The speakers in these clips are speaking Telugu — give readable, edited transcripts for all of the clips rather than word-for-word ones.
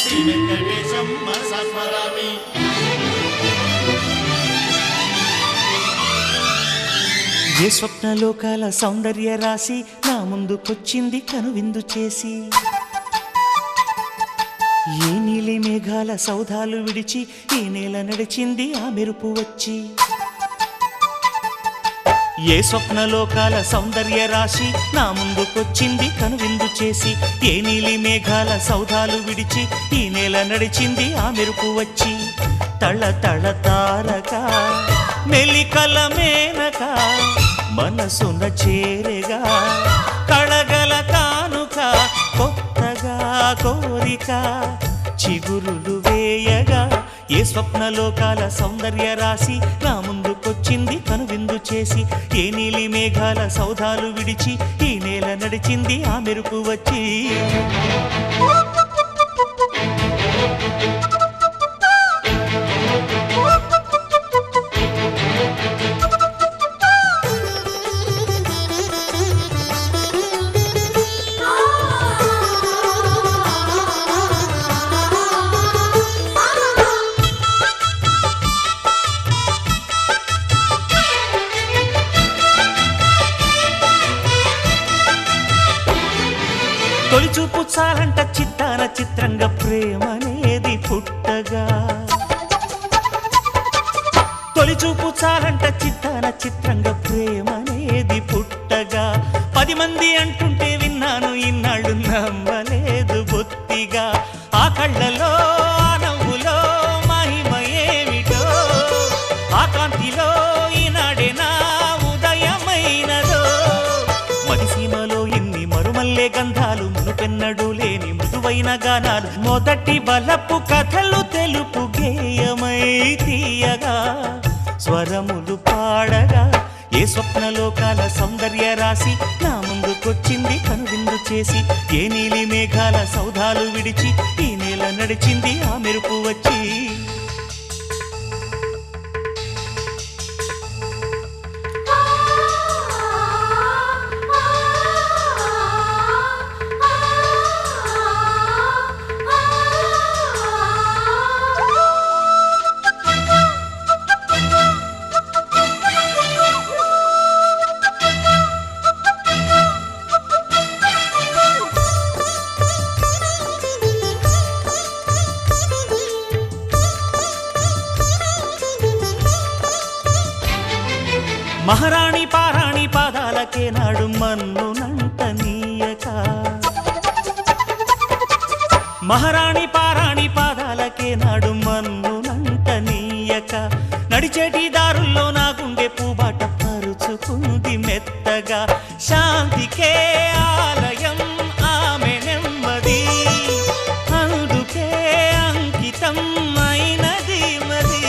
శ్రీ వెంకటేశం మనసా స్మరామి. ఏ స్వప్నలోకాల సౌందర్య రాశి నా ముందుకొచ్చింది కనువిందు చేసి, ఏ నీలి మేఘాల సౌధాలు విడిచి ఈ నేల నడిచింది ఆ మెరుపు వచ్చి. ఏ స్వప్నలోకాల సౌందర్య రాశి నా ముందుకొచ్చింది కనువిందు చేసి, ఏ నీలి మేఘాల సౌధాలు విడిచి ఈ నేల నడిచింది ఆ మెరుపు వచ్చి. తళ తళ తారక మెలికల మేనక మనసున చేరగా, కళగల కానుక కొత్తగా కోరిక చిగురులు వేయగా. ఏ స్వప్నలోకాల సౌందర్య రాశి నా ముందుకొచ్చింది కనువిందు చేసి, ఏ నీలి మేఘాల సౌధాలు విడిచి ఈ నేల నడిచింది ఆ మెరుపు వచ్చి. తొలిచూపు చాలంట చిత్తాన చిత్రంగా ప్రేమనేది పుట్టగా, తొలిచూపు చాలంట చిత్తాన చిత్రంగా ప్రేమనేది పుట్టగా. 10 మంది అంటుంటే విన్నాను ఇన్నాళ్ళు నమ్మలేదు బొత్తిగా. ఆ కళ్ళలో ఆ నవ్వులో మహిమ ఏమిటో, ఆ కాంతిలో ఈనాడే నా ఉదయమైనదో. మదిసీమలో ఎన్ని మరుమల్లే గంధాలు, మునుపెన్నడు లేని మృదువైన గానాలు, మొదటి వలపు కథలు తెలుపు గేయమై తీయగా స్వరములు పాడగా. ఏ స్వప్నలోకాల సౌందర్య రాశి నా ముందుకొచ్చింది కనువిందు చేసి, ఏ నీలి మేఘాల సౌధాలు విడిచి ఈ నేల నడిచింది ఆ మెరుపు వచ్చి. మహారాణి పారాణి పాదాలకే నాడు మన్నునంట నీయక, మహారాణి పారాణి పాదాలకే నాడు మన్నునంట నీయక. నడిచేటి దారుల్లో నా గుండె పూబాట పరుచుకుంది మెత్తగా. శాంతికే ఆలయం ఆమె నెమ్మది, అందుకే అంకితం అయినది మది.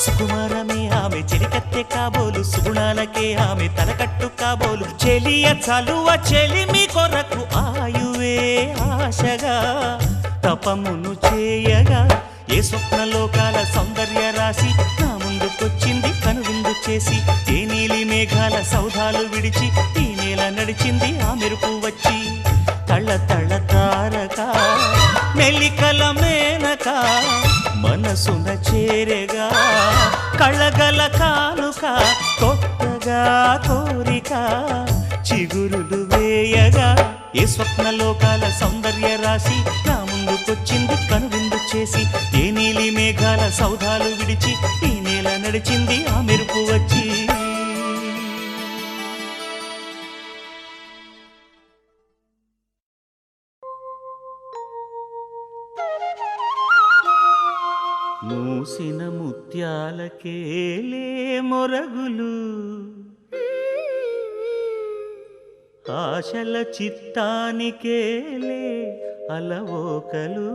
సుకుమారమే ఆమె చెలికత్తె కాబోలు, సుగుణాలకే ఆమె తలకట్టు కాబోలు. చెలియ చలువ చెలిమి కొరకు ఆయువే ఆశగా తపమును చేయగా. ఏ స్వప్నలోకాల సౌందర్య రాశి నా ముందుకొచ్చింది కనువిందు చేసి, ఏ నీలి మేఘాల సౌధాలు విడిచి ఈ నేల నడిచింది ఆ మెరుపు వచ్చి. తళ తళ తారక మెలికల మేనక మనసున చేరగా, కళగల కానుక కొత్తగా కోరిక చిగురులు వేయగా. ఏ స్వప్నలోకాల సౌందర్య రాశి నా ముందుకొచ్చింది కనువిందు చేసి, ఏ నీలి మేఘాల సౌధాలు విడిచి ఈ నేల నడిచింది ఆ మెరుపు వచ్చి. మూసిన ముత్యాలకేలే మొరగులు, ఆశల చిత్తానికేలే అలవోకలు.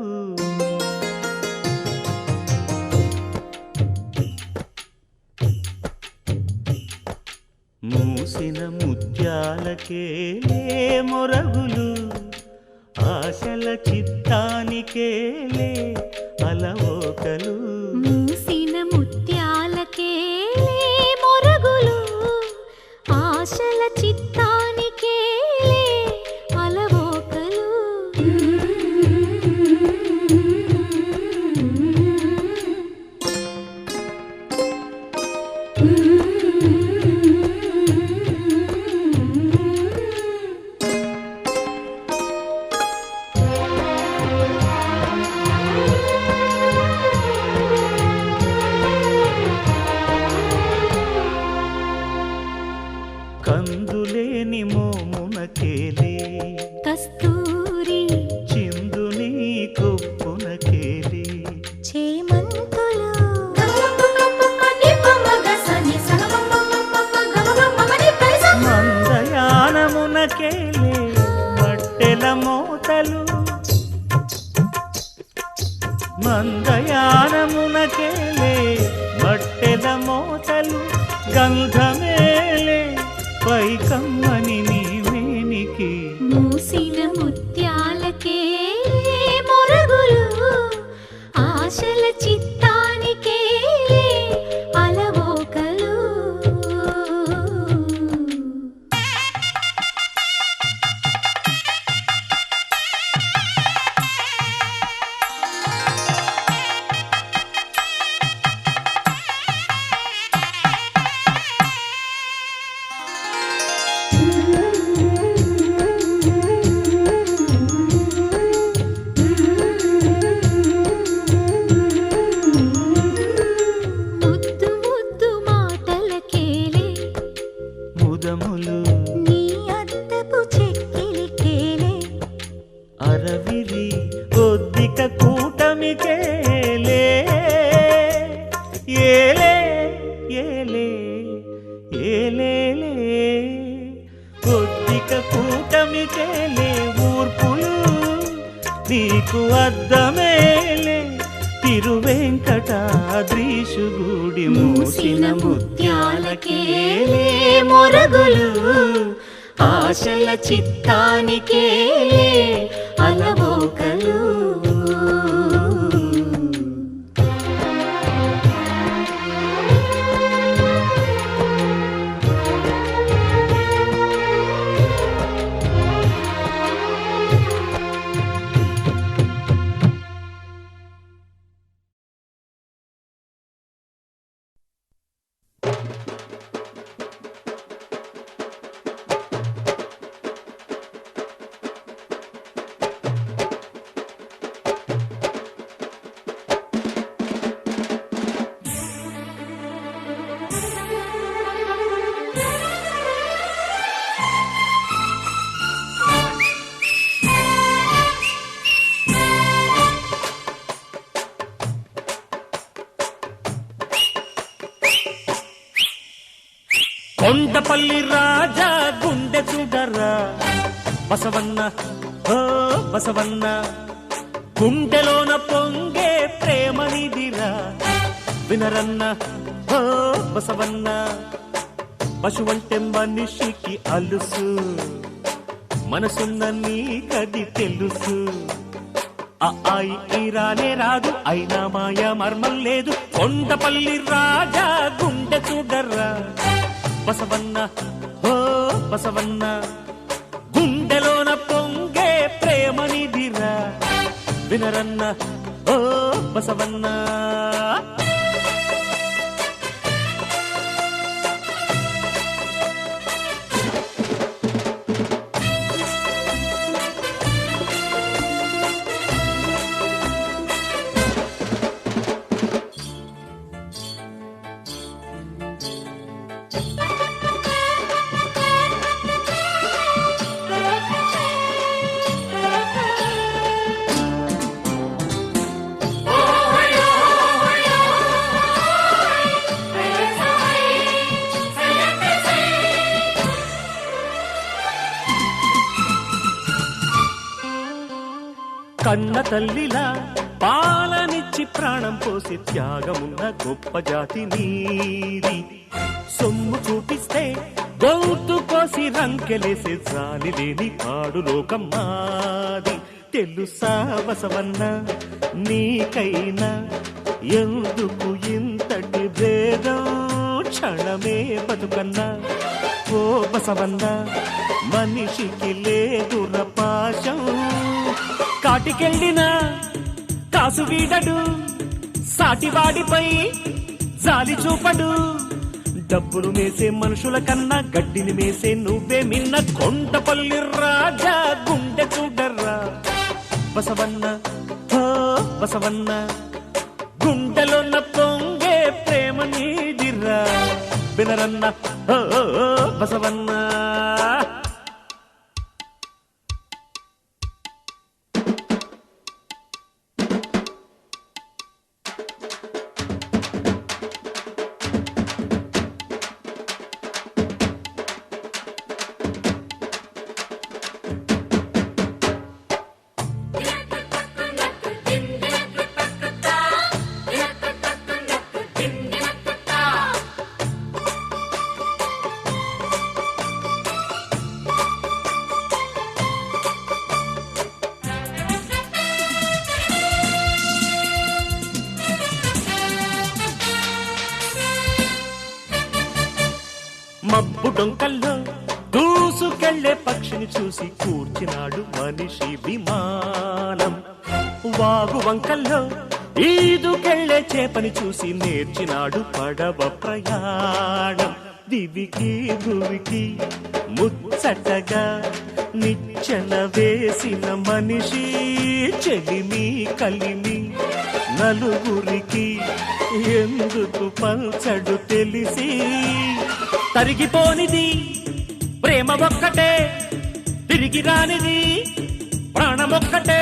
మూసిన ముత్యాలకేలే మొరగులు, ఆశల చిత్తానికేలే అలవోకలు. మూసిన ముత్యాలకేలే మొరగులు, ఆశల చిత్తానికేలే అలవోకలు. మందయానమునకేలే మట్టెల మోతలు గంధమేలే పైకమ్మని నీవేనికి మూసిన ముత్యాలకే మొరగులు ఆశల చిత్తానికే అలవోకలు ముద్దు ముద్దు మాటలకేలే ముదములు నీ అద్దపు చెక్కిలికేలే అరవిరి ఒద్దిక కూటమికేలే ఏలే ఏలే ఏలేలే ఒద్దిక కూటమికేలే ఊర్పులు నీకు అద్దమేలే తిరువెంకటాద్రీశుగుడి మూసిన ముత్యాలకేలే మొరగులు ఆశల చిత్తానికేలే అలవోకలు కొండపల్లి రాజా గుండె చూడరా బసవన్న ఓ బసవన్న గుండెలోన పొంగే ప్రేమనిదిరా వినరన్న ఓ బసవన్న పశువంటే మనిషికి అలుసు మనసున్న నీకది తెలుసు రానే రాదు అయినా మాయ మర్మం లేదు కొండపల్లి రాజా గుండె చూడరా బసవన్న ఓ బసవన్న గుండెలోన పొంగే ప్రేమనిదిరా వినరన్న ఓ బసవన్న కన్న తల్లిలా పాలనిచ్చి ప్రాణం పోసి త్యాగమున్న గొప్ప జాతి నీది సొమ్ము చూపిస్తే గొంతు కోసి రంకెలేసే జాలి లేని కాడు లోకం మాది తెలుసా బసవన్న నీకైనా ఎందుకు ఇంతటి భేదం క్షణమే బతుకన్నా ఓ బసవన్న మనిషికి లేదుర పాశం కాటికెళ్ళిన కాసు వీడడు సాటివాడిపై జాలి చూపడు డబ్బులు మేసే మనుషుల కన్నా గడ్డిని మేసే నువ్వే మిన్న కొండపల్లి రాజా గుండె చూడర్రా బసవన్న ఓ బసవన్న గుండెలోన పొంగే ప్రేమ నీదిరా వినరన్న ఓ బసవన్న మబ్బు డొంకల్లో దూసుకెళ్లే పక్షిని చూసి కూర్చినాడు మనిషి విమానం. వాగు వంకల్లో ఈదుకెళ్లే చేపని చూసి నేర్చినాడు పడవ ప్రయాణం. దివికి భువికి ముచ్చటగా నిచ్చెన వేసిన మనిషి చెలిమి కలిమి నలుగురికి ఎందుకు పంచడు తెలిసి. తరిగిపోనిది ప్రేమ ఒక్కటే, తిరిగి రానిది ప్రాణమొక్కటే.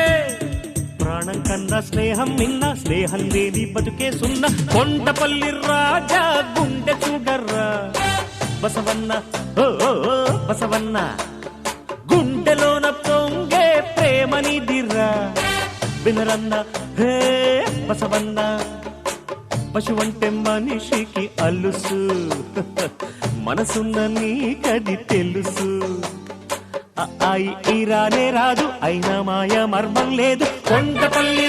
ప్రాణం కన్నా స్నేహం మిన్న, స్నేహం లేని బతుకే సున్న. కొండపల్లి రాజా గుండె చూడర్రా బసవన్న, ఓ ఓ ఓ బసవన్న. గుండెలోన పొంగే ప్రేమనిదిరా వినరన్న, హే బసవన్న. పశువంటే మనిషికి అలుసు, మనసున్న నీకది తెలుసు. ఈ రానే రాదు అయినా మాయ మర్మం లేదు. కొండపల్లి